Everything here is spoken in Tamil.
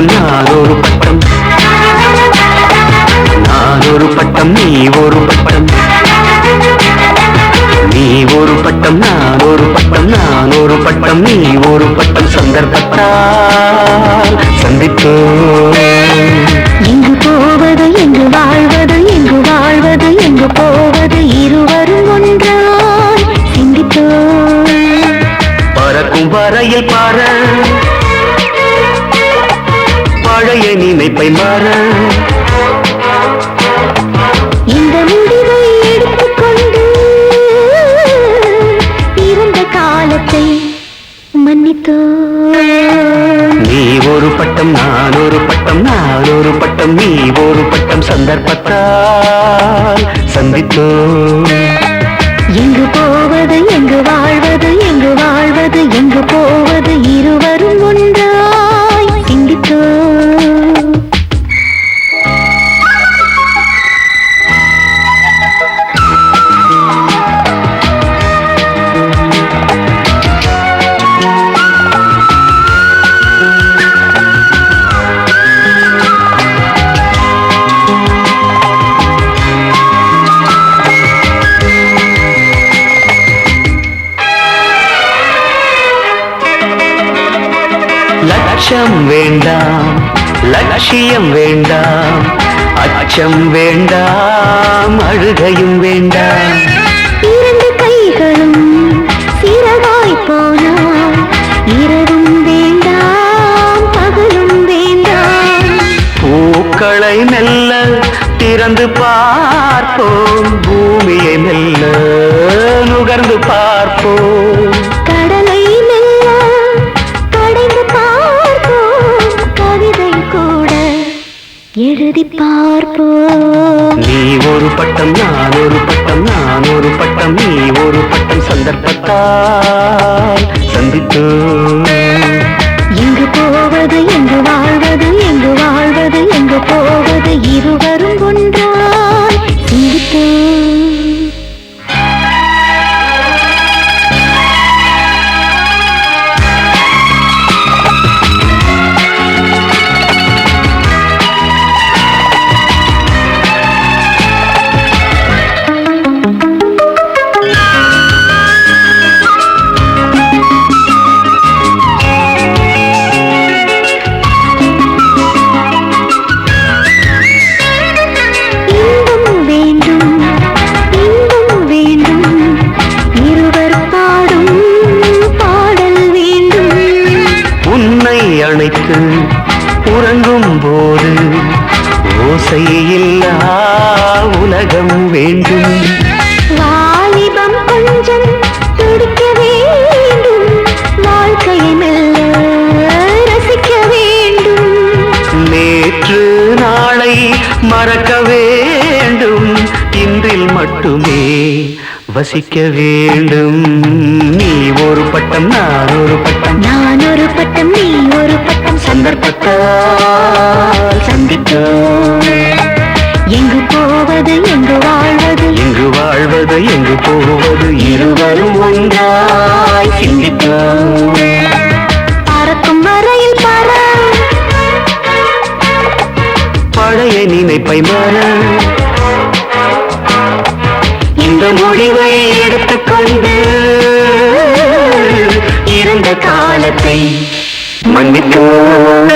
பட்டம் நான் ஒரு பட்டம், நான் ஒரு பட்டம் நீ ஒரு பட்டம், நீ ஒரு பட்டம் நான் ஒரு பட்டம், நான் ஒரு பட்டம் நீ ஒரு பட்டம், சந்தர்ப்பத்தால் சந்தித்தோம். எங்கு போவது எங்கு வாழ்வது, எங்கு வாழ்வது எங்கு போவது, இருவரும் ஒன்றாய் சிந்தித்தோம். பறக்கும் வரையில் பார, பழைய நினைப்பை மாற, இந்த முடிவை எடுத்துக்கொண்டு இருந்த காலத்தை மன்னித்தோம். நீ ஒரு பட்டம் நான் ஒரு பட்டம், நான் ஒரு பட்டம் நீ ஒரு பட்டம், சந்தர்ப்பத்தால் சந்தித்தோம். எங்கு போவது எங்கு வாழ்வது, எங்கு வாழ்வது எங்கு போவது, இருவரும் ஒன்றாய் சிந்தித்தோம். லட்சம் வேண்டாம், லட்சியம் வேண்டாம், அச்சம் வேண்டாம், அழுகையும் வேண்டாம். இரண்டு கைகளும் சிறகாய் போனால் இரவும் வேண்டாம் பகலும் வேண்டாம். பூக்களை மெல்ல திறந்து பார்ப்போம், பூமியை மெல்ல நுகர்ந்து பார்ப்போம். கடலை மெல்ல கடைந்து பார்ப்போம், கவிதை கூட எழுதி பார்ப்போம். நீ ஒரு பட்டம் நான் ஒரு பட்டம், நான் ஒரு பட்டம் நீ ஒரு பட்டம், சந்தர்ப்பத்தால் சந்தித்தோம். எங்கு போவது எங்கு வாழ்வது, எங்கு வாழ்வது எங்கு போவது, இருவரும் ஒன்றாய் சிந்தித்தோம். அணைத்து உறங்கும் போது ஓசையில்லா உலகம் வேண்டும். வாலிபம் கொஞ்சம் துடிக்க வேண்டும், வாழ்க்கையை மெல்ல ரசிக்க வேண்டும். நேற்று நாளை மறக்க வேண்டும், இன்றில் மட்டுமே வசிக்க வேண்டும். நீ ஒரு பட்டம் நான் ஒரு பட்டம், நான் ஒரு பட்டம் நீ ஒரு பட்டம், சந்தர்ப்பத்தால் சந்தித்தோம். எங்கு போவது எங்கு வாழ்வது, எங்கு வாழ்வது எங்கு போவது, இருவரும் ஒன்றாய் சிந்தித்தோம். பறக்கும் வரையில் பற, பழைய நினைப்பை மாற, இந்த முடிவை எடுத்துக்கொண்டு இருந்த காலத்தை மன்னித்தோம்.